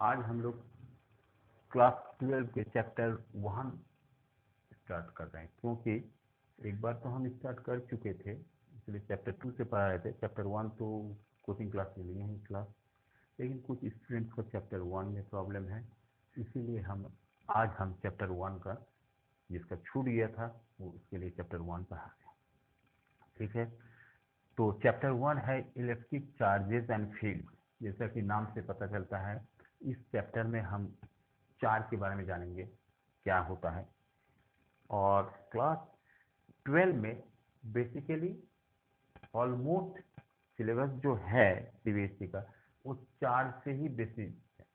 आज हम लोग क्लास 12 के चैप्टर 1 स्टार्ट कर रहे हैं, क्योंकि एक बार तो हम स्टार्ट कर चुके थे, इसलिए चैप्टर 2 से पढ़ा रहे थे। चैप्टर 1 तो कोचिंग क्लास में लिए हैं क्लास, लेकिन कुछ स्टूडेंट्स को चैप्टर 1 में प्रॉब्लम है, इसीलिए आज हम चैप्टर 1 का जिसका छूट गया था वो उसके लिए चैप्टर 1 पढ़ा रहे हैं। ठीक है, तो चैप्टर 1 है इलेक्ट्रिक चार्जेस एंड फील्ड। जैसा कि नाम से पता चलता है, इस चैप्टर में हम चार्ज के बारे में जानेंगे क्या होता है। और क्लास 12 में बेसिकली ऑलमोस्ट सिलेबस जो है सीबीएसई का वो चार्ज से ही बेसिस है।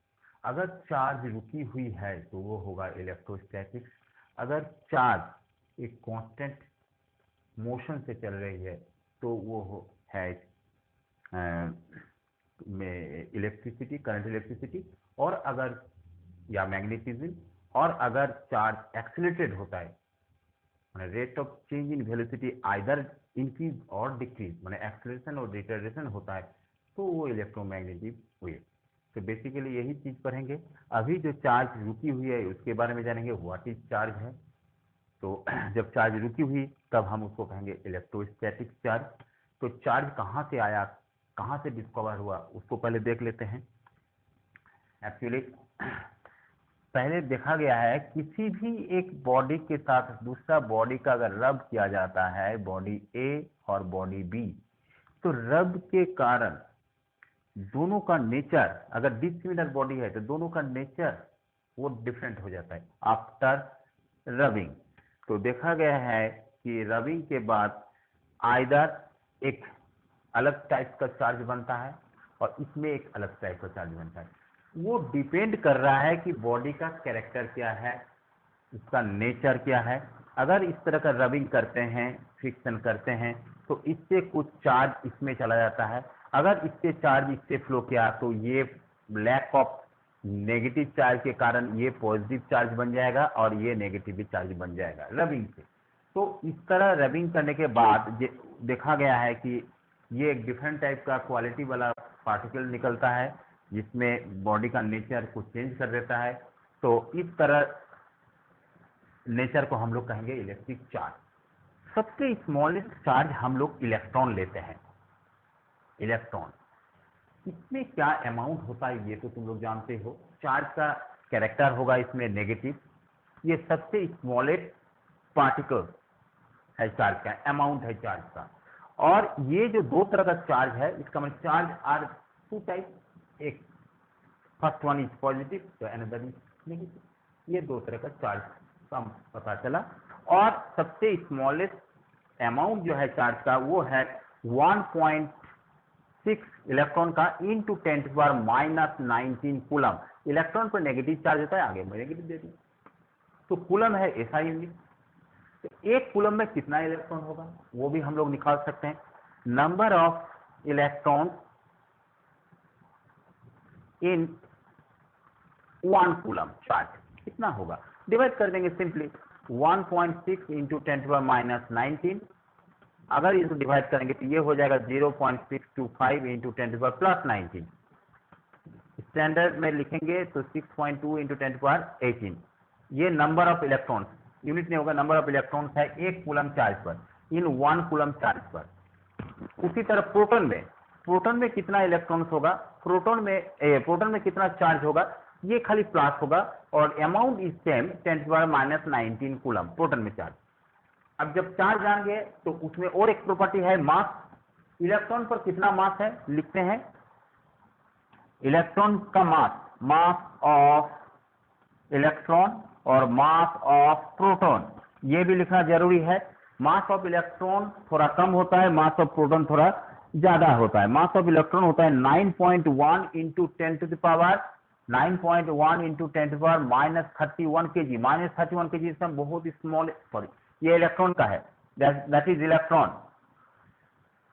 अगर चार्ज रुकी हुई है तो वो होगा इलेक्ट्रोस्टैटिक्स। अगर चार्ज एक कांस्टेंट मोशन से चल रही है तो वो है इलेक्ट्रिसिटी, करंट इलेक्ट्रिसिटी, और अगर या मैग्नेटिज्म। और अगर चार्ज एक्सीलरेटेड होता है, माने rate of change in velocity either increase और डिक्रीज, माने एक्सीलरेशन और रिटार्डेशन होता है, तो वो इलेक्ट्रोमैग्नेटिक वेव। तो बेसिकली यही चीज पढ़ेंगे। अभी जो चार्ज रुकी हुई है उसके बारे में जानेंगे, व्हाट इज चार्ज है। तो जब चार्ज रुकी हुई तब हम उसको कहेंगे इलेक्ट्रोस्टैटिक चार्ज। तो चार्ज कहाँ से आया, कहाँ से डिस्कवर हुआ, उसको पहले देख लेते हैं। एक्चुअली पहले देखा गया है, किसी भी एक बॉडी के साथ दूसरा बॉडी का अगर रब किया जाता है, बॉडी ए और बॉडी बी, तो रब के कारण दोनों का नेचर, अगर डिसिमिलर बॉडी है तो दोनों का नेचर वो डिफरेंट हो जाता है आफ्टर रबिंग। तो देखा गया है कि रबिंग के बाद आइदर एक अलग टाइप का चार्ज बनता है और इसमें एक अलग टाइप का चार्ज बनता है। वो डिपेंड कर रहा है कि बॉडी का कैरेक्टर क्या है, उसका नेचर क्या है। अगर इस तरह का रबिंग करते हैं, फ्रिक्शन करते हैं, तो इससे कुछ चार्ज इसमें चला जाता है। अगर इससे चार्ज इससे फ्लो किया तो ये लैक ऑफ नेगेटिव चार्ज के कारण ये पॉजिटिव चार्ज बन जाएगा और ये नेगेटिव चार्ज बन जाएगा रबिंग से। तो इस तरह रबिंग करने के बाद देखा गया है कि ये एक डिफरेंट टाइप का क्वालिटी वाला पार्टिकल निकलता है, जिसमें बॉडी का नेचर को चेंज कर देता है। तो इस तरह नेचर को हम लोग कहेंगे इलेक्ट्रिक चार्ज। सबसे स्मॉलेस्ट चार्ज हम लोग इलेक्ट्रॉन लेते हैं। इलेक्ट्रॉन, इसमें क्या अमाउंट होता है ये तो तुम लोग जानते हो। चार्ज का कैरेक्टर होगा इसमें नेगेटिव। ये सबसे स्मॉलेस्ट पार्टिकल है चार्ज का, अमाउंट है चार्ज का। और ये जो दो तरह का चार्ज है, इसका मतलब चार्ज आर टू टाइप, एक फर्स्ट वन इज पॉजिटिव तो अनदर इज नेगेटिव। ये दो तरह का चार्ज का पता चला। और सबसे स्मॉलेस्ट अमाउंट जो है चार्ज का वो है 1.6 इलेक्ट्रॉन का इंटू 10⁻⁻19 कूलम। इलेक्ट्रॉन पर नेगेटिव चार्ज होता है, आगे मैं नेगेटिव दे दूं तो कूलम है ऐसा यूनिट। तो एक कूलम में कितना इलेक्ट्रॉन होगा वो भी हम लोग निकाल सकते हैं। Number of electron in 1 coulomb charge कितना होगा, डिवाइड कर देंगे सिंपली 1.6 इंटू 10⁻⁻19। अगर इसको डिवाइड करेंगे तो ये हो जाएगा 0.625 इंटू 10⁻+19। स्टैंडर्ड में लिखेंगे तो 6.2 इंटू 10⁻18। ये नंबर ऑफ इलेक्ट्रॉन्स, यूनिट नहीं होगा, नंबर ऑफ इलेक्ट्रॉन्स है एक कूलम चार्ज पर, इन 1 कूलम चार्ज पर। उसी तरह प्रोटॉन में कितना इलेक्ट्रॉन्स होगा, प्रोटॉन में कितना चार्ज होगा, ये खाली प्लस होगा और amount is same 10⁻⁻19 coulomb proton में चार्ज। अब जब चार्ज जान गए तो उसमें और एक प्रॉपर्टी है मास। इलेक्ट्रॉन पर कितना मास है लिखते हैं, इलेक्ट्रॉन का मास ऑफ इलेक्ट्रॉन और मास ऑफ प्रोटॉन, ये भी लिखना जरूरी है। मास ऑफ इलेक्ट्रॉन थोड़ा कम होता है, मास ऑफ प्रोटॉन थोड़ा ज्यादा होता है। मास ऑफ इलेक्ट्रॉन होता है 9.1 इंटू 10⁻9.1 इंटू 10⁻31 kg। -31 kg इसमें बहुत स्मॉल, सॉरी ये इलेक्ट्रॉन का है, दैट इज इलेक्ट्रॉन,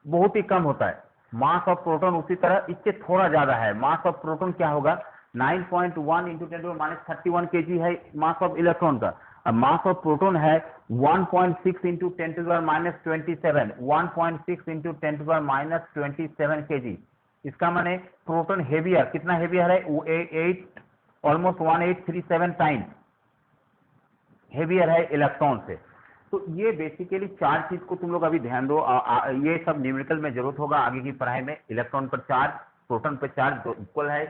बहुत ही कम होता है। मास ऑफ प्रोटॉन उसी तरह इससे थोड़ा ज्यादा है। मास ऑफ प्रोटॉन क्या होगा, 9.1 इंटू 10⁻31 kg है मास ऑफ इलेक्ट्रॉन का। अब मास ऑफ प्रोटॉन है 1.6 इंटू 10⁻27, 1.6 इंटू 10⁻27 kg। इसका माने प्रोटॉन हेवियर, कितना हेवियर है, 8 ऑलमोस्ट 1837 टाइम्स हेवियर है इलेक्ट्रॉन से। तो ये बेसिकली चार चीज को तुम लोग अभी ध्यान दो। ये सब न्यूमेरिकल में जरूरत होगा आगे की पढ़ाई में। इलेक्ट्रॉन पर चार्ज, प्रोटॉन पर चार्ज इक्वल है,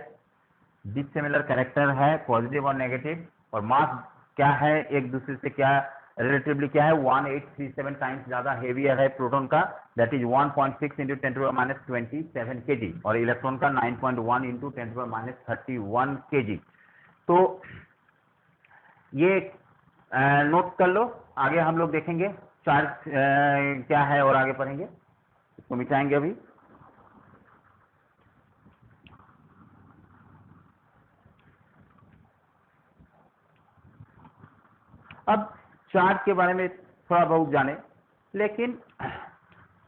डिसिमिलर कैरेक्टर है पॉजिटिव और नेगेटिव, और मास क्या है एक दूसरे से क्या रिलेटिवली क्या है 1837 टाइम्स ज्यादा हेवियर है प्रोटॉन का, दैट इज 1.6 इंटू 10⁻27 kg, और इलेक्ट्रॉन का 9.1 इंटू 10⁻31 kg। तो ये नोट कर लो, आगे हम लोग देखेंगे चार्ज क्या है और आगे पढ़ेंगे, इसको मिटाएंगे अभी। अब चार्ज के बारे में थोड़ा बहुत जाने, लेकिन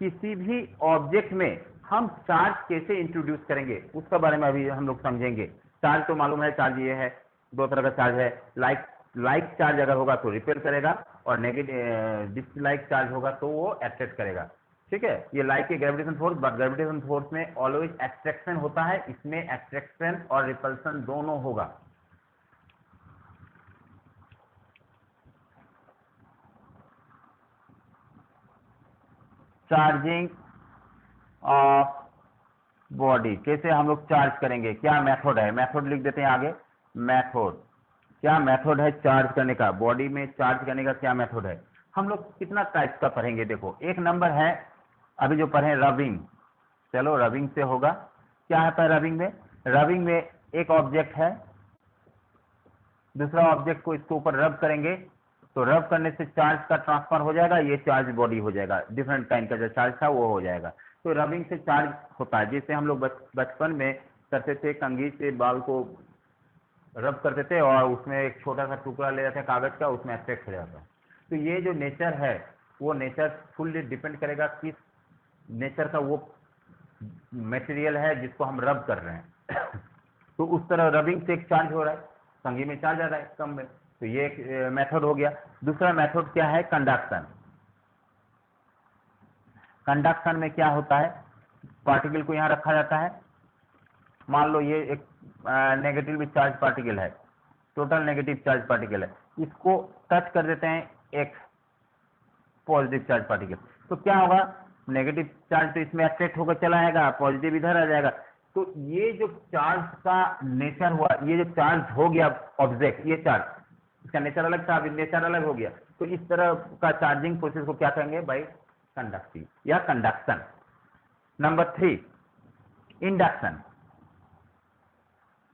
किसी भी ऑब्जेक्ट में हम चार्ज कैसे इंट्रोड्यूस करेंगे उसका बारे में अभी हम लोग समझेंगे। चार्ज तो मालूम है, चार्ज ये है, दो तरह का चार्ज है, लाइक चार्ज अगर होगा तो रिपेल करेगा, और नेगेटिव डिसलाइक चार्ज होगा तो वो अट्रैक्ट करेगा। ठीक है, ये लाइक के gravitation force, but gravitation force में ऑलवेज एट्रैक्शन होता है, इसमें एट्रैक्शन और रिपल्सन दोनों होगा। चार्जिंग ऑफ बॉडी, कैसे हम लोग चार्ज करेंगे, क्या मेथड है, मेथड लिख देते हैं आगे। मेथड, क्या मेथड है चार्ज करने का, बॉडी में चार्ज करने का क्या मेथड है। हम लोग कितना टाइप का पढ़ेंगे, देखो एक नंबर है अभी जो पढ़े रबिंग। चलो रबिंग से होगा, क्या आता है रबिंग में, रबिंग में एक ऑब्जेक्ट है, दूसरा ऑब्जेक्ट को इसके ऊपर रब करेंगे तो रब करने से चार्ज का ट्रांसफर हो जाएगा, ये चार्ज बॉडी हो जाएगा, डिफरेंट काइंड का जो चार्ज था वो हो जाएगा। तो रबिंग से चार्ज होता है, जैसे हम लोग बचपन में करते थे, कंघी से बाल को रब करते थे और उसमें एक छोटा सा टुकड़ा ले जाते हैं कागज का, उसमें अट्रैक्ट हो जाता है। तो ये जो नेचर है वो नेचर फुल्ली डिपेंड करेगा किस नेचर का वो मटेरियल है जिसको हम रब कर रहे हैं। तो उस तरह रबिंग से एक चार्ज हो रहा है, कंघी में चार्ज आ रहा है कम में, तो ये एक मेथड हो गया। दूसरा मेथड क्या है, कंडक्शन। कंडक्शन में क्या होता है, पार्टिकल को यहां रखा जाता है, मान लो ये एक नेगेटिवली चार्ज पार्टिकल है, टोटल नेगेटिव चार्ज पार्टिकल है, इसको टच कर देते हैं एक पॉजिटिव चार्ज पार्टिकल, तो क्या होगा, नेगेटिव चार्ज तो इसमें अट्रैक्ट होकर चला आएगा, पॉजिटिव इधर आ जाएगा। तो ये जो चार्ज का नेचर हुआ, ये जो चार्ज हो गया ऑब्जेक्ट, ये चार्ज, इसका नेचर अलग था, अभी नेचर अलग हो गया, तो इस तरह का चार्जिंग प्रोसेस को क्या कहेंगे भाई, कंडक्टिव या कंडक्शन। Number 3 induction.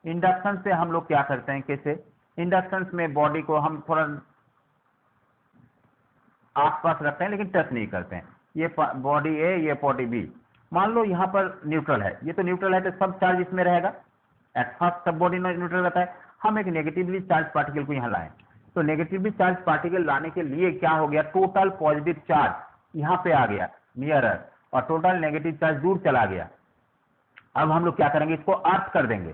इंडक्शन से हम लोग क्या करते हैं, कैसे, इंडक्शन में बॉडी को हम थोड़ा आसपास रखते हैं लेकिन टच नहीं करते हैं, ये बॉडी ए, ये बॉडी बी, मान लो यहाँ पर न्यूट्रल है, ये तो न्यूट्रल है तो सब चार्ज इसमें रहेगा, एट फर्स्ट सब बॉडी न्यूट्रल रहता है। हम एक नेगेटिवली चार्ज पार्टिकल को यहाँ लाएं, तो नेगेटिवली चार्ज पार्टिकल लाने के लिए क्या हो गया, टोटल पॉजिटिव चार्ज यहाँ पे आ गया नियरर, और टोटल नेगेटिव चार्ज दूर चला गया। अब हम लोग क्या करेंगे, इसको अर्थ कर देंगे,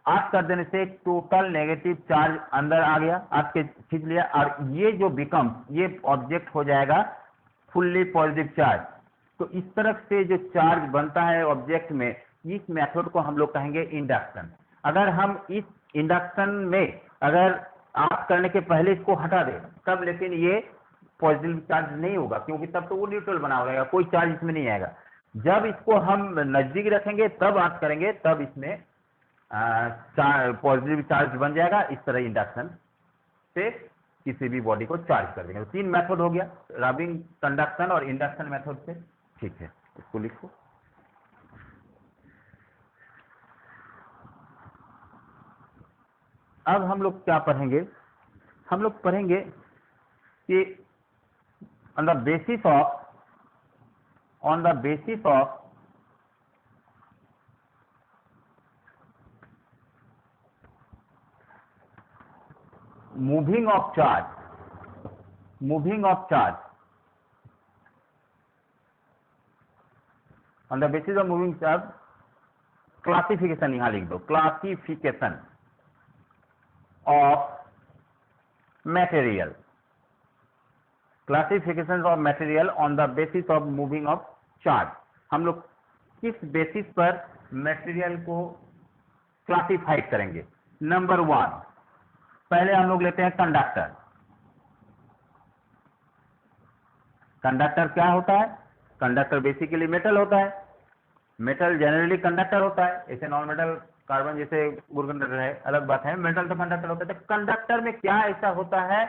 अर्थ कर देने से टोटल नेगेटिव चार्ज अंदर आ गया, अर्थ के खींच लिया, और ये जो बिकम, ये ऑब्जेक्ट हो जाएगा फुल्ली पॉजिटिव चार्ज। तो इस तरह से जो चार्ज बनता है ऑब्जेक्ट में, इस मेथड को हम लोग कहेंगे इंडक्शन। अगर हम इस इंडक्शन में अगर आप करने के पहले इसको हटा दें तब, लेकिन ये पॉजिटिव चार्ज नहीं होगा, क्योंकि तब तो वो न्यूट्रल बना हो रहेगा, कोई चार्ज इसमें नहीं आएगा। जब इसको हम नजदीक रखेंगे तब आप करेंगे, तब इसमें पॉजिटिव चार्ज बन जाएगा। इस तरह इंडक्शन से किसी भी बॉडी को चार्ज कर देंगे। तो 3 मेथड हो गया, रबिंग, कंडक्शन और इंडक्शन मेथड से। ठीक है, इसको लिखो। अब हम लोग क्या पढ़ेंगे, हम लोग पढ़ेंगे कि on the basis of moving of charge, on the basis of moving charge, classification यहां लिख दो, classification of material, classification of material on the basis of moving of charge. हम लोग किस बेसिस पर मटेरियल को क्लासिफाई करेंगे, नंबर 1, पहले हम लोग लेते हैं कंडक्टर। कंडक्टर क्या होता है? कंडक्टर बेसिकली मेटल होता है। मेटल जनरली कंडक्टर होता है, ऐसे नॉन मेटल कार्बन जैसे गुड कंडक्टर है, अलग बात है। मेटल तो कंडक्टर होता है। तो कंडक्टर में क्या ऐसा होता है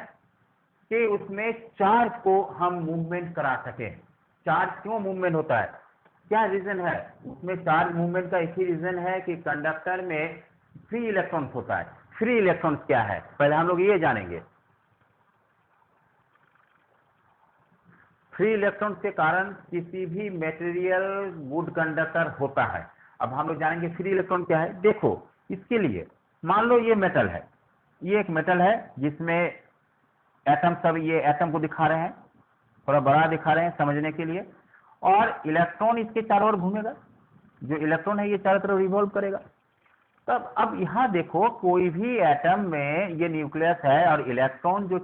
कि उसमें चार्ज को हम मूवमेंट करा सके। चार्ज क्यों मूवमेंट होता है, क्या रीजन है? उसमें चार्ज मूवमेंट का एक ही रीजन है कि कंडक्टर में फ्री इलेक्ट्रॉन्स होता है। फ्री इलेक्ट्रॉन्स क्या है, पहले हम लोग ये जानेंगे। फ्री इलेक्ट्रॉन्स के कारण किसी भी मटेरियल गुड कंडक्टर होता है। अब हम लोग जानेंगे फ्री इलेक्ट्रॉन क्या है। देखो, इसके लिए मान लो ये मेटल है, ये एक मेटल है जिसमें एटम, सब ये एटम को दिखा रहे हैं, थोड़ा बड़ा दिखा रहे हैं समझने के लिए, और इलेक्ट्रॉन इसके चारों ओर घूमेगा। जो इलेक्ट्रॉन है ये चारों तरफ रिवॉल्व करेगा। तब अब यहां देखो, कोई भी एटम में ये न्यूक्लियस है और इलेक्ट्रॉन जो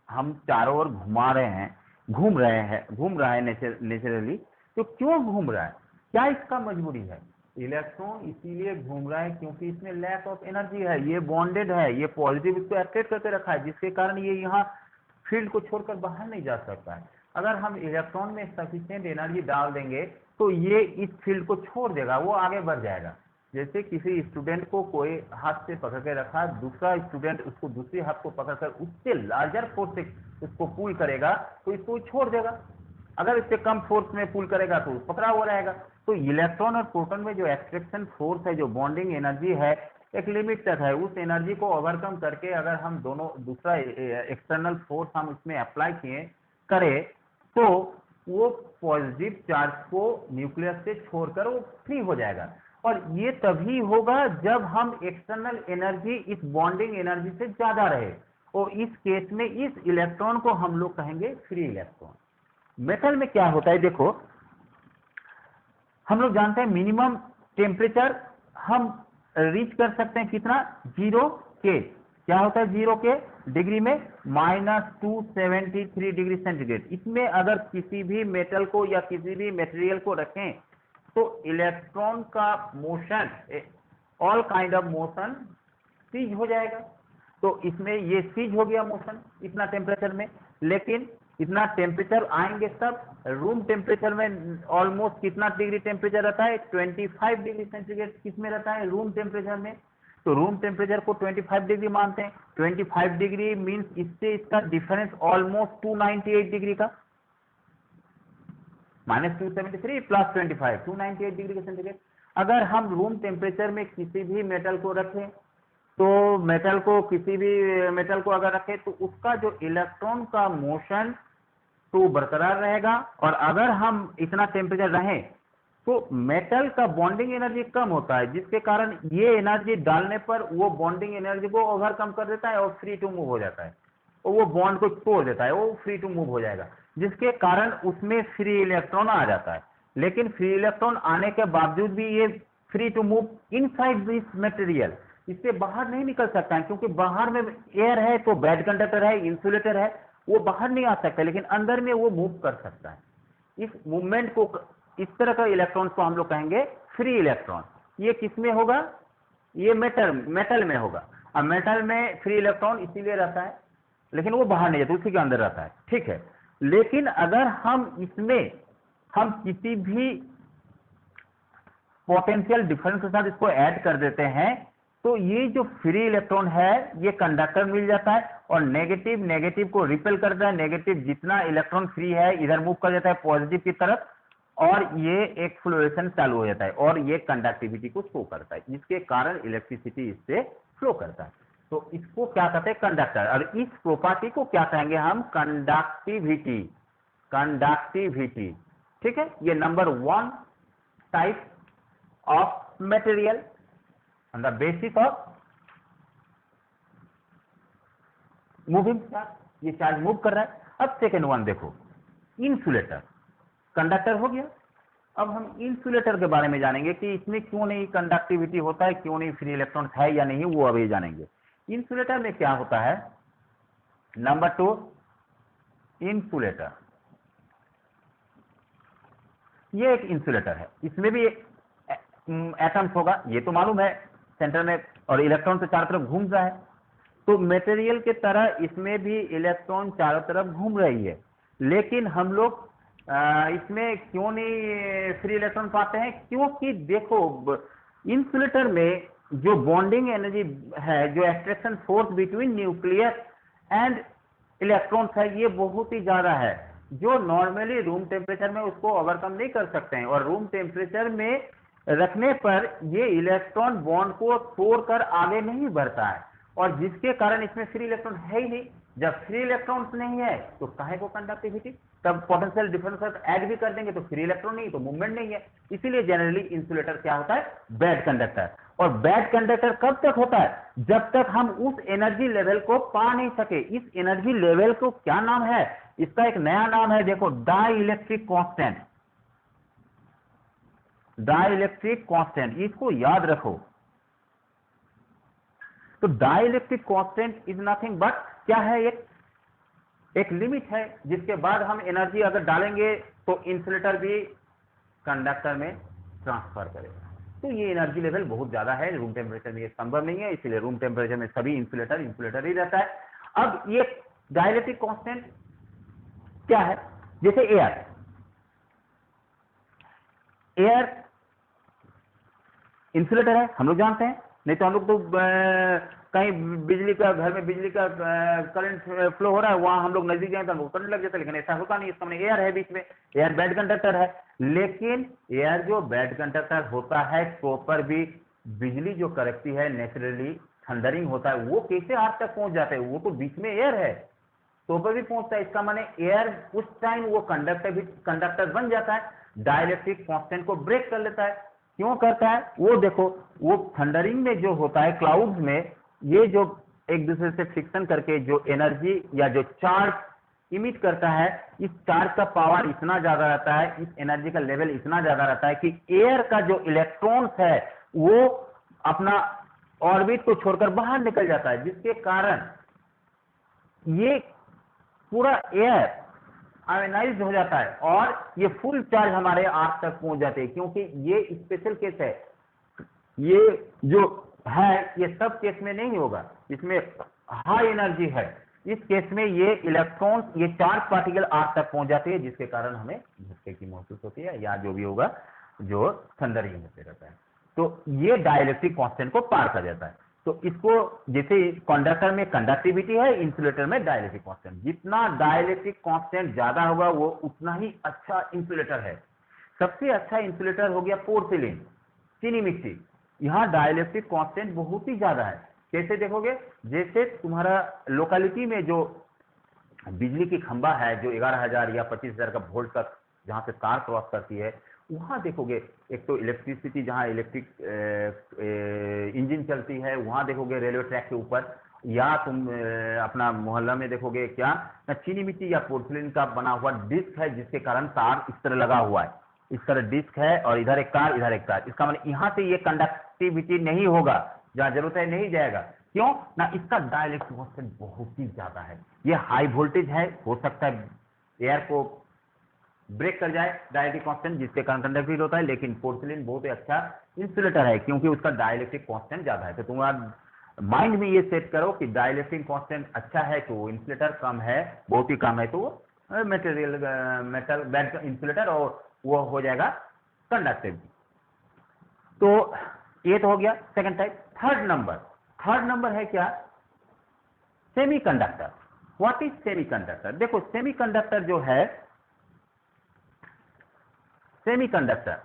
हम चारों ओर घुमा रहे हैं, घूम रहा है नेचुरली। तो क्यों घूम रहा है, क्या इसका मजबूरी है? इलेक्ट्रॉन इसीलिए घूम रहा है क्योंकि इसमें लैक ऑफ एनर्जी है, ये बॉन्डेड है, ये पॉजिटिव इसको अट्रैक्ट करके रखा है, जिसके कारण ये यहाँ फील्ड को छोड़कर बाहर नहीं जा सकता है। अगर हम इलेक्ट्रॉन में सफिशिएंट एनर्जी डाल देंगे तो ये इस फील्ड को छोड़ देगा, वो आगे बढ़ जाएगा। जैसे किसी स्टूडेंट को कोई हाथ से पकड़ के रखा, दूसरा स्टूडेंट उसको दूसरे हाथ को पकड़कर उससे लार्जर फोर्स से उसको पुल करेगा तो इसको छोड़ देगा। अगर इससे कम फोर्स में पुल करेगा तो पकड़ा हुआ रहेगा। तो इलेक्ट्रॉन और प्रोटॉन में जो एट्रैक्शन फोर्स है, जो बॉन्डिंग एनर्जी है, एक लिमिट तक है। उस एनर्जी को ओवरकम करके अगर हम दोनों दूसरा एक्सटर्नल फोर्स हम इसमें अप्लाई करें तो वो पॉजिटिव चार्ज को न्यूक्लियस से छोड़कर वो फ्री हो जाएगा। और ये तभी होगा जब हम एक्सटर्नल एनर्जी इस बॉन्डिंग एनर्जी से ज्यादा रहे, और इस केस में इस इलेक्ट्रॉन को हम लोग कहेंगे फ्री इलेक्ट्रॉन। मेटल में क्या होता है, देखो हम लोग जानते हैं मिनिमम टेम्परेचर हम रीच कर सकते हैं कितना, 0 के। क्या होता है 0 के डिग्री में? -273 डिग्री सेंटीग्रेड। इसमें अगर किसी भी मेटल को या किसी भी मटेरियल को रखें तो इलेक्ट्रॉन का motion, all kind of motion cease हो जाएगा। तो इसमें ये सीज हो गया मोशन इतना टेम्परेचर में। लेकिन इतना टेम्परेचर आएंगे तब रूम टेम्परेचर में ऑलमोस्ट कितना डिग्री टेम्परेचर रहता है, 25 डिग्री सेंटीग्रेड किसमें रहता है, रूम टेम्परेचर में। तो रूम टेम्परेचर को 25 डिग्री मानते हैं। 25 डिग्री मीन्स इससे इसका डिफरेंस ऑलमोस्ट 298 डिग्री का, -273 + 25, 298 डिग्री सेंटीग्रेड। अगर हम रूम टेम्परेचर में किसी भी मेटल को रखें तो मेटल को अगर रखें तो उसका जो इलेक्ट्रॉन का मोशन तो बरकरार रहेगा। और अगर हम इतना टेम्परेचर रहें तो मेटल का बॉन्डिंग एनर्जी कम होता है, जिसके कारण ये एनर्जी डालने पर वो बॉन्डिंग एनर्जी को ओवरकम कर देता है और फ्री टू मूव हो जाता है, और वो बॉन्ड को तोड़ देता है, वो फ्री टू मूव हो जाएगा, जिसके कारण उसमें फ्री इलेक्ट्रॉन आ जाता है। लेकिन फ्री इलेक्ट्रॉन आने के बावजूद भी ये free to move inside this material, इससे बाहर नहीं निकल सकता है, क्योंकि बाहर में एयर है तो बैड कंडक्टर है, इंसुलेटर है, वो बाहर नहीं आ सकता, लेकिन अंदर में वो मूव कर सकता है। इस मूवमेंट को, इस तरह का इलेक्ट्रॉन को हम लोग कहेंगे फ्री इलेक्ट्रॉन। ये किसमें होगा, ये मेटल में होगा। अब मेटल में फ्री इलेक्ट्रॉन इसीलिए रहता है, लेकिन वो बाहर नहीं जाता, उसी के अंदर रहता है, ठीक है। लेकिन अगर हम इसमें हम किसी भी पोटेंशियल डिफरेंस के साथ इसको ऐड कर देते हैं तो ये जो फ्री इलेक्ट्रॉन है ये कंडक्टर मिल जाता है, और नेगेटिव को रिपेल करता है। नेगेटिव जितना इलेक्ट्रॉन फ्री है इधर मूव कर जाता है पॉजिटिव की तरफ, और ये एक फ्लोरेशन चालू हो जाता है और ये कंडक्टिविटी को शो करता है, जिसके कारण इलेक्ट्रिसिटी इससे फ्लो करता है। तो इसको क्या कहते हैं, कंडक्टर। और इस प्रॉपर्टी को क्या कहेंगे हम, कंडक्टिविटी। कंडक्टिविटी, ठीक है। ये number 1 type of material on the basis of moving charge. ये चार्ज मूव कर रहा है। अब सेकेंड वन देखो, इंसुलेटर। कंडक्टर हो गया। अब हम इंसुलेटर के बारे में जानेंगे कि इसमें क्यों नहीं कंडक्टिविटी होता है, क्यों नहीं फ्री इलेक्ट्रॉन है या नहीं, वो अभी जानेंगे। इंसुलेटर में क्या होता है, नंबर 2 इंसुलेटर। ये एक इंसुलेटर है, इसमें भी एटम्स होगा, ये तो मालूम है। सेंटर में और इलेक्ट्रॉन तो चारों तरफ घूम रहा है। तो मटेरियल के तरह इसमें भी इलेक्ट्रॉन चारों तरफ घूम रही है, लेकिन हम लोग इसमें क्यों नहीं फ्री इलेक्ट्रॉन पाते हैं? क्योंकि देखो इंसुलेटर में जो बॉन्डिंग एनर्जी है, जो attraction force between nucleus and electrons है, ये बहुत ही ज्यादा है, जो नॉर्मली रूम टेम्परेचर में उसको ओवरकम नहीं कर सकते हैं। और रूम टेम्परेचर में रखने पर ये इलेक्ट्रॉन बॉन्ड को तोड़कर आगे नहीं बढ़ता है, और जिसके कारण इसमें फ्री इलेक्ट्रॉन है ही नहीं। जब फ्री इलेक्ट्रॉन्स नहीं है तो काहे को कंडक्टिविटी? तब पोटेंशियल डिफरेंस ऐड भी कर देंगे तो फ्री इलेक्ट्रॉन नहीं तो मूवमेंट नहीं है। इसीलिए जनरली इंसुलेटर क्या होता है? Bad conductor. और बैड कंडक्टर कब तक होता है? जब तक हम उस एनर्जी लेवल को पा नहीं सके। इस एनर्जी लेवल को क्या नाम है? इसका एक नया नाम है, देखो, dielectric constant. Dielectric constant, इसको याद रखो। तो dielectric constant is nothing but क्या है? एक लिमिट है जिसके बाद हम एनर्जी अगर डालेंगे तो इंसुलेटर भी कंडक्टर में ट्रांसफर करेगा। तो ये एनर्जी लेवल बहुत ज्यादा है, रूम टेम्परेचर में ये संभव नहीं है, इसलिए रूम टेम्परेचर में सभी इंसुलेटर ही रहता है। अब ये डाई इलेक्ट्रिक कांस्टेंट क्या है? जैसे एयर इंसुलेटर है, हम लोग जानते हैं, नहीं तो हम लोग तो कहीं बिजली का, घर में बिजली का करंट फ्लो हो रहा है, वहां हम लोग नजदीक जाए तो हमको करंट लग जाता है, लेकिन ऐसा होता नहीं। इसका एयर है बीच में, एयर बैड कंडक्टर है। लेकिन एयर जो बैड कंडक्टर होता है तो पर भी बिजली जो करती है नेचुरली थंडरिंग होता है, वो कैसे आप तक पहुंच जाता है? वो तो बीच में एयर है, तो पर भी पहुंचता है। इसका माने एयर उस टाइम वो कंडक्टर बन जाता है, डाइलेक्ट्रिक कांस्टेंट को ब्रेक कर लेता है। क्यों करता है? वो देखो, वो थंडरिंग में जो होता है, क्लाउड्स में, ये जो एक दूसरे से फ्रिक्शन करके जो एनर्जी या जो चार्ज इमिट करता है, इस चार्ज का पावर इतना ज्यादा रहता है, इस एनर्जी का लेवल इतना ज्यादा रहता है कि एयर का जो इलेक्ट्रॉन्स है वो अपना ऑर्बिट को छोड़कर बाहर निकल जाता है, जिसके कारण ये पूरा एयर आयोनाइज्ड हो जाता है और ये फुल चार्ज हमारे आंख तक पहुंच जाते हैं। क्योंकि ये स्पेशल केस है, ये जो है ये सब केस में नहीं होगा, इसमें हाई एनर्जी है। इस केस में ये इलेक्ट्रॉन्स, ये चार्ज पार्टिकल आंख तक पहुंच जाते हैं, जिसके कारण हमें झटके की महसूस होती है या जो भी होगा, जो थंडरिंग होते रहता है। तो ये डाइलेक्ट्रिक कांस्टेंट को पार कर जाता है। तो इसको, जैसे कंडक्टर में कंडक्टिविटी है, इंसुलेटर में डाइलेक्ट्रिक कांस्टेंट। जितना डाइलेक्ट्रिक कांस्टेंट ज्यादा होगा वो उतना ही अच्छा इंसुलेटर है। सबसे अच्छा इंसुलेटर हो गया पोर्सिलिन, चीनी मिट्टी। यहाँ डाइलेक्ट्रिक कांस्टेंट बहुत ही ज्यादा है। कैसे देखोगे? जैसे तुम्हारा लोकेलिटी में जो बिजली की खंबा है, जो 11,000 या 25,000 का वोल्ट तक जहां से तार क्रॉस करती है, वहां देखोगे एक तो इलेक्ट्रिसिटी, जहां इलेक्ट्रिक इंजन चलती है, वहां देखोगे रेलवे ट्रैक के ऊपर, या तुम अपना मोहल्ला में देखोगे क्या, चीनी मिट्टी या पोर्सिलिन का बना हुआ डिस्क है, जिसके कारण तार इस तरह लगा हुआ है, इस तरह डिस्क है और इधर एक तार, इधर एक तार। इसका मतलब यहां से ये कंडक्टिविटी नहीं होगा, जहां जरूरत है नहीं जाएगा। क्यों ना? इसका डाइलेक्ट्रिक कांस्टेंट बहुत ही ज्यादा है। ये हाई वोल्टेज है, हो सकता है एयर को ब्रेक कर जाए डाइलेक्ट्रिक कांस्टेंट, जिसके कारण कंडक्टिविटी होता है। लेकिन पोर्सिलिन बहुत ही अच्छा इंसुलेटर है क्योंकि उसका डाइलेक्ट्रिक कांस्टेंट ज्यादा है। तो तुम्हारा माइंड में ये सेट करो कि डाइलेक्ट्रिक कांस्टेंट अच्छा है तो इंसुलेटर कम है, बहुत ही कम है तो वो मेटल बैड इंसुलेटर, और वो हो जाएगा कंडक्टिव। तो ये तो हो गया सेकंड टाइप। थर्ड नंबर है क्या? सेमीकंडक्टर। What is semiconductor? देखो, सेमीकंडक्टर जो है, सेमीकंडक्टर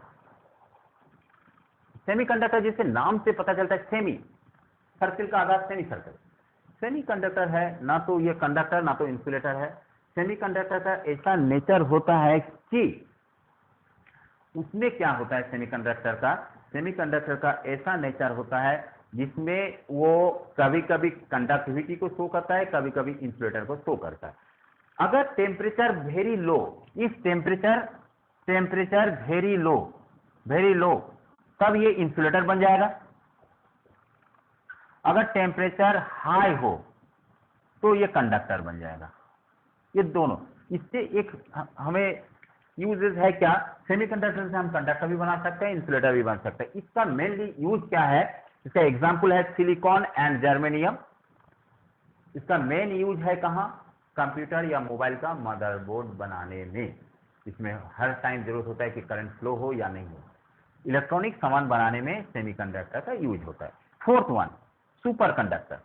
जैसे नाम से पता चलता है, सेमी सर्किल का आधार सेमी सर्कल। सेमीकंडक्टर है ना तो ये कंडक्टर ना तो इंसुलेटर है। सेमीकंडक्टर का ऐसा नेचर होता है कि उसमें क्या होता है, सेमीकंडक्टर का ऐसा नेचर होता है जिसमें वो कभी कभी कंडक्टिविटी को शो करता है, कभी कभी इंसुलेटर को शो करता है। अगर टेम्परेचर वेरी लो, इस टेम्परेचर वेरी लो, तब ये इंसुलेटर बन जाएगा। अगर टेम्परेचर हाई हो तो ये कंडक्टर बन जाएगा। ये दोनों, इससे एक हमें यूजेस है क्या? सेमीकंडक्टर से हम कंडक्टर भी बना सकते हैं, इंसुलेटर भी बन सकते हैं। इसका मेनली यूज क्या है इसका एग्जाम्पल है सिलिकॉन एंड जर्मेनियम। इसका मेन यूज है कहाँ? कंप्यूटर या मोबाइल का मदरबोर्ड बनाने में। इसमें हर टाइम जरूरत होता है कि करंट फ्लो हो या नहीं हो। इलेक्ट्रॉनिक सामान बनाने में सेमीकंडक्टर का यूज होता है। Fourth one, super conductor.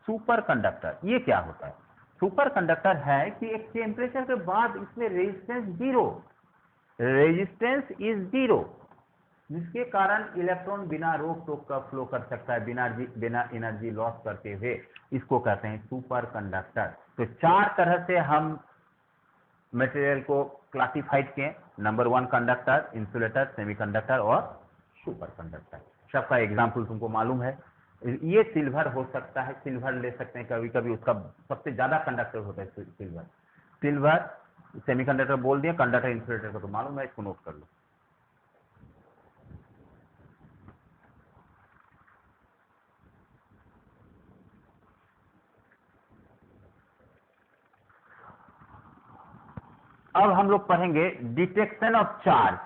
Super conductor ये क्या होता है? सुपर कंडक्टर है कि एक टेम्परेचर के बाद इसमें रेजिस्टेंस इज जीरो, जिसके कारण इलेक्ट्रॉन बिना रोक टोक का फ्लो कर सकता है, बिना एनर्जी लॉस करते हुए। इसको कहते हैं सुपर कंडक्टर। तो 4 तरह से हम मटेरियल को क्लासिफाइड किए। नंबर 1 कंडक्टर, इंसुलेटर, सेमीकंडक्टर और सुपर कंडक्टर। सबका एग्जाम्पल तुमको मालूम है। ये सिल्वर हो सकता है, सिल्वर ले सकते हैं, कभी कभी उसका सबसे ज्यादा कंडक्टर होता है सिल्वर। सेमीकंडक्टर बोल दिया, कंडक्टर इंसुलेटर का तो मालूम है, इसको नोट कर लो। अब हम लोग पढ़ेंगे डिटेक्शन ऑफ चार्ज।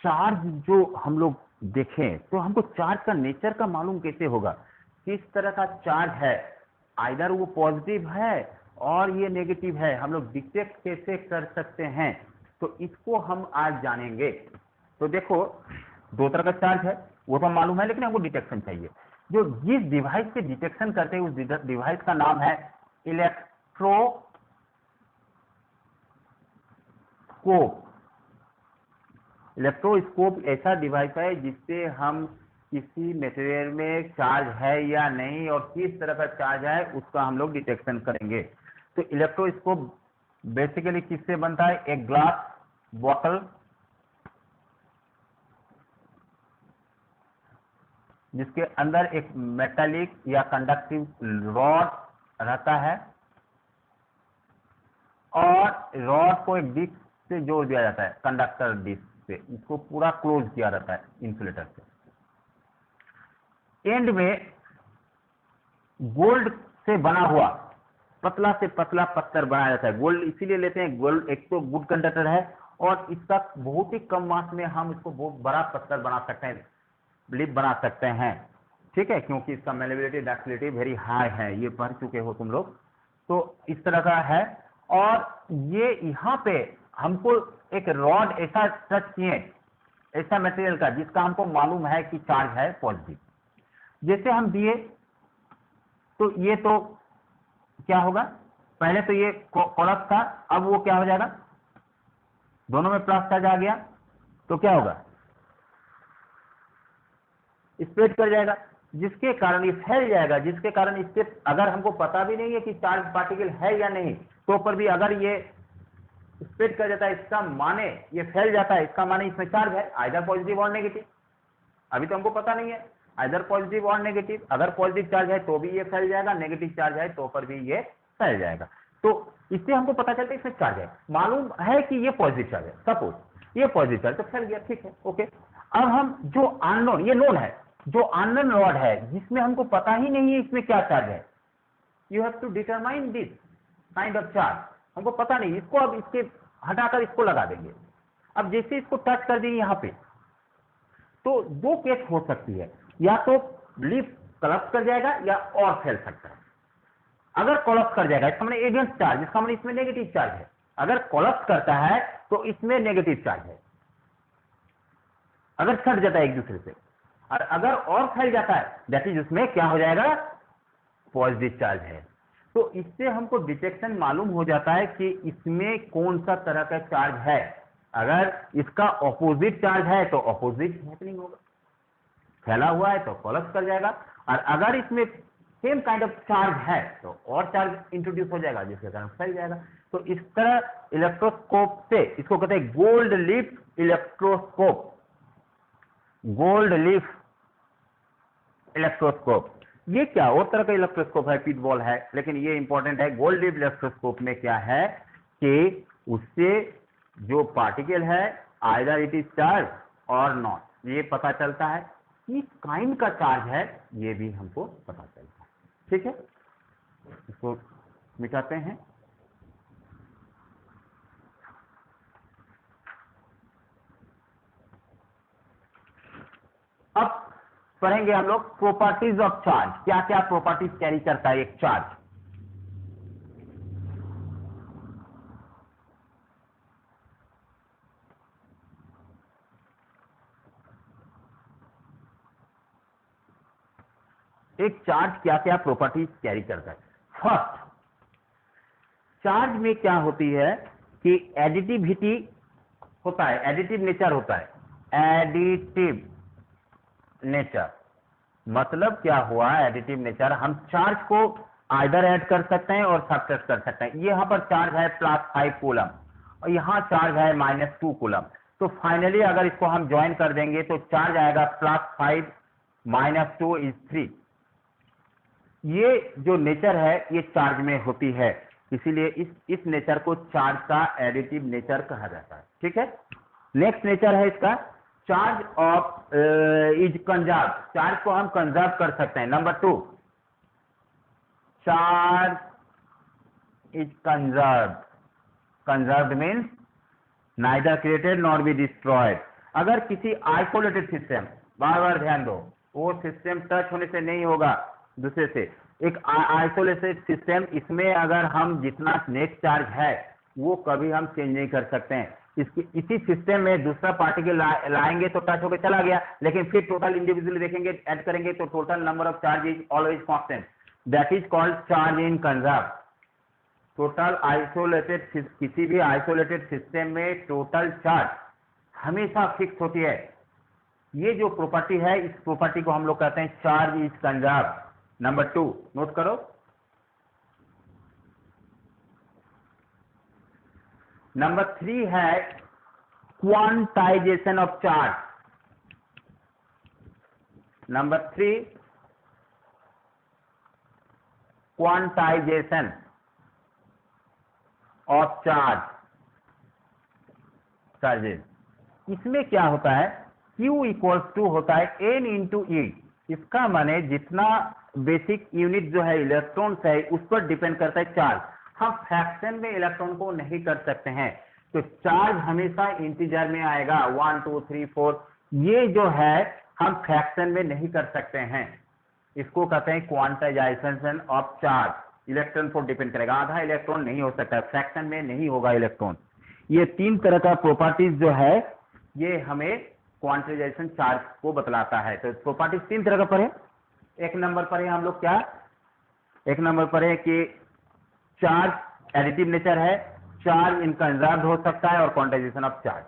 चार्ज जो हम लोग देखें तो हमको चार्ज का नेचर का मालूम कैसे होगा, किस तरह का चार्ज है, आइदर वो पॉजिटिव है और ये नेगेटिव है, हम लोग डिटेक्ट कैसे कर सकते हैं, तो इसको हम आज जानेंगे। तो देखो 2 तरह का चार्ज है वो तो मालूम है, लेकिन हमको डिटेक्शन चाहिए। जो जिस डिवाइस से डिटेक्शन करते हैं उस डिवाइस का नाम है इलेक्ट्रोस्कोप। इलेक्ट्रोस्कोप ऐसा डिवाइस है जिससे हम किसी मटेरियल में चार्ज है या नहीं और किस तरह का चार्ज है उसका हम लोग डिटेक्शन करेंगे। तो इलेक्ट्रोस्कोप बेसिकली किससे बनता है? एक ग्लास बॉटल जिसके अंदर एक मेटालिक या कंडक्टिव रॉड रहता है और रॉड को एक डिस्क से जोड़ दिया जाता है, कंडक्टर डिस्क से। इसको पूरा क्लोज किया रहता है इंसुलेटर से। एंड में गोल्ड से बना हुआ पतला से पतला पत्थर बनाया जाता है। गोल्ड इसीलिए लेते हैं, गोल्ड एक तो गुड कंडक्टर है और इसका बहुत ही कम मास में हम इसको बहुत बड़ा पत्थर बना सकते हैं, लिप बना सकते हैं, ठीक है, क्योंकि इसका मेलेबिलिटी डक्टिलिटी वेरी हाई है। ये पढ़ चुके हो तुम लोग। तो इस तरह का है और ये यहाँ पे हमको एक रॉड ऐसा टच किए, ऐसा मटेरियल का जिसका हमको मालूम है कि चार्ज है पॉजिटिव। जैसे हम दिए तो ये तो क्या होगा, पहले तो ये कोलस था, अब वो क्या हो जाएगा, दोनों में प्लस चार्ज आ गया तो क्या होगा, स्प्रेड कर जाएगा, जिसके कारण ये फैल जाएगा, जिसके कारण इससे अगर हमको पता भी नहीं है कि चार्ज पार्टिकल है या नहीं, तो पर भी अगर ये स्प्रेड कर जाता है, इसका माने ये फैल जाता है, इसका माने इसमें चार्ज है, आइदर पॉजिटिव और नेगेटिव। अभी तो हमको पता नहीं है, आइदर पॉजिटिव और नेगेटिव। अगर पॉजिटिव चार्ज है तो भी ये फैल जाएगा, नेगेटिव चार्ज है तो पर भी ये फैल जाएगा। तो इससे हमको पता चलता है इसमें चार्ज है, मालूम है कि ये पॉजिटिव चार्ज है, सपोज ये पॉजिटिव चार्ज तो फैल गया, ठीक है, ओके। अब हम जो अननोन, ये नोन है, जो अननोन रॉड है जिसमें हमको पता ही नहीं है इसमें क्या चार्ज है, you have to determine this kind of charge. हमको पता नहीं, इसको अब इसके हटाकर इसको लगा देंगे। अब जैसे इसको टच कर देंगे यहाँ पे, तो 2 केस हो सकती है, या तो लिप कोलैप्स कर जाएगा या और फैल सकता है। अगर कोलैप्स कर जाएगा इसका मतलब अगेंस्ट चार्ज, इसका मतलब इसमें नेगेटिव चार्ज है। अगर कोलैप्स करता है तो इसमें नेगेटिव चार्ज है, अगर सट जाता है एक दूसरे से। और अगर और फैल जाता है दैट इज उसमें क्या हो जाएगा, पॉजिटिव चार्ज है। तो इससे हमको डिटेक्शन मालूम हो जाता है कि इसमें कौन सा तरह का चार्ज है। अगर इसका ऑपोजिट चार्ज है तो ऑपोजिट हैपनिंग होगा, फैला हुआ है तो कोलैप्स कर जाएगा, और अगर इसमें सेम काइंड ऑफ चार्ज है तो और चार्ज इंट्रोड्यूस हो जाएगा जिसके कारण फैल जाएगा। तो इस तरह इलेक्ट्रोस्कोप से, इसको कहते हैं gold leaf electroscope, gold leaf electroscope. ये क्या और तरह का इलेक्ट्रोस्कोप है, पिट बॉल है, लेकिन ये इंपॉर्टेंट है। गोल्ड लीफ इलेक्ट्रोस्कोप में क्या है कि उससे जो पार्टिकल है आइदर इट इज चार्ज और नॉट, ये पता चलता है, किस काइंड का चार्ज है ये भी हमको पता चलता है, ठीक है। इसको मिटाते हैं। पढ़ेंगे हम लोग प्रॉपर्टीज ऑफ चार्ज, क्या क्या प्रॉपर्टीज कैरी करता है एक चार्ज। एक चार्ज क्या क्या प्रॉपर्टीज कैरी करता है। फर्स्ट, चार्ज में क्या होती है कि एडिटिविटी होता है, एडिटिव नेचर होता है। एडिटिव नेचर मतलब क्या हुआ, एडिटिव नेचर, हम चार्ज को आइदर ऐड कर सकते हैं और सब्ट्रैक्ट कर सकते हैं। यहां पर चार्ज है +5 कूलम और यहां चार्ज है -2 कूलम, तो फाइनली अगर इसको हम ज्वाइन कर देंगे तो चार्ज आएगा +5 -2 = 3। ये जो नेचर है ये चार्ज में होती है, इसीलिए इस नेचर को चार्ज का एडिटिव नेचर कहा जाता है। ठीक है, नेक्स्ट नेचर है इसका charge of is conserve, charge को हम कंजर्व कर सकते हैं। Number 2, charge is conserve, conserved means neither created nor be destroyed. अगर किसी आइसोलेटेड सिस्टम, बार बार ध्यान दो, वो सिस्टम टच होने से नहीं होगा दूसरे से, एक आइसोलेटेड सिस्टम, इसमें अगर हम जितना नेट चार्ज है वो कभी हम चेंज नहीं कर सकते हैं। इसी सिस्टम में दूसरा पार्टिकल लाएंगे तो टच होकर चला गया, लेकिन फिर टोटल इंडिविजुअली देखेंगे, ऐड करेंगे तो total number of charge is always constant, that is called charge in conserve. Total isolated, किसी भी आइसोलेटेड सिस्टम में टोटल चार्ज हमेशा फिक्स होती है। ये जो प्रॉपर्टी है, इस प्रॉपर्टी को हम लोग कहते हैं charge is conserve. Number 2 note करो। नंबर 3 है quantization of charge. Number 3, quantization of charges. इसमें क्या होता है, Q = होता है N × E। इसका माने जितना बेसिक यूनिट जो है इलेक्ट्रॉन्स है उस पर डिपेंड करता है चार्ज। हम फ्रैक्शन में इलेक्ट्रॉन को नहीं कर सकते हैं, तो चार्ज हमेशा इंटीजर में आएगा 1 2 3 4। ये जो है हम फ्रैक्शन में नहीं कर सकते हैं, इसको कहते हैं क्वांटाइजेशन ऑफ चार्ज। इलेक्ट्रॉन पर डिपेंड करेगा, आधा इलेक्ट्रॉन नहीं हो सकता, फ्रैक्शन में नहीं होगा इलेक्ट्रॉन। ये 3 तरह का प्रॉपर्टीज जो है ये हमें क्वांटाइजेशन चार्ज को बतलाता है। तो प्रॉपर्टीज 3 तरह का पढ़े। एक नंबर पर है हम लोग क्या, एक नंबर पर है कि चार्ज एडिटिव नेचर है, चार्ज इन कंजर्व्ड हो सकता है, और क्वांटाइजेशन ऑफ चार्ज।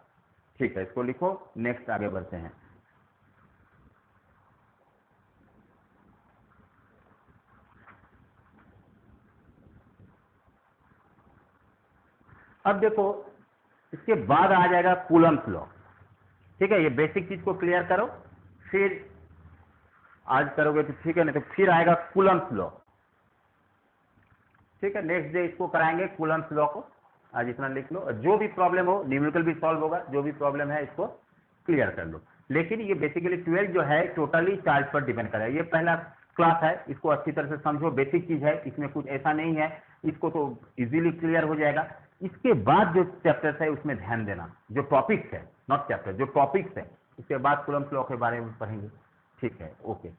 ठीक है, इसको लिखो, नेक्स्ट आगे बढ़ते हैं। अब देखो, इसके बाद आ जाएगा कूलम्स लॉ। ठीक है, ये बेसिक चीज को क्लियर करो, फिर आज करोगे तो ठीक है, नहीं तो फिर आएगा कूलम्स लॉ। ठीक है, नेक्स्ट डे इसको कराएंगे कूलम्स लॉ को। आज इतना लिख लो, जो भी प्रॉब्लम हो न्यूमेरिकल भी सॉल्व होगा, जो भी प्रॉब्लम है इसको क्लियर कर लो। लेकिन ये बेसिकली 12 जो है टोटली चार्ज पर डिपेंड करेगा। ये पहला क्लास है, इसको अच्छी तरह से समझो, बेसिक चीज है, इसमें कुछ ऐसा नहीं है, इसको तो इजीली क्लियर हो जाएगा। इसके बाद जो चैप्टर्स है उसमें ध्यान देना, जो टॉपिक्स है, नॉट चैप्टर, जो टॉपिक्स है, उसके बाद कूलम्स लॉ के बारे में पढ़ेंगे। ठीक है, ओके।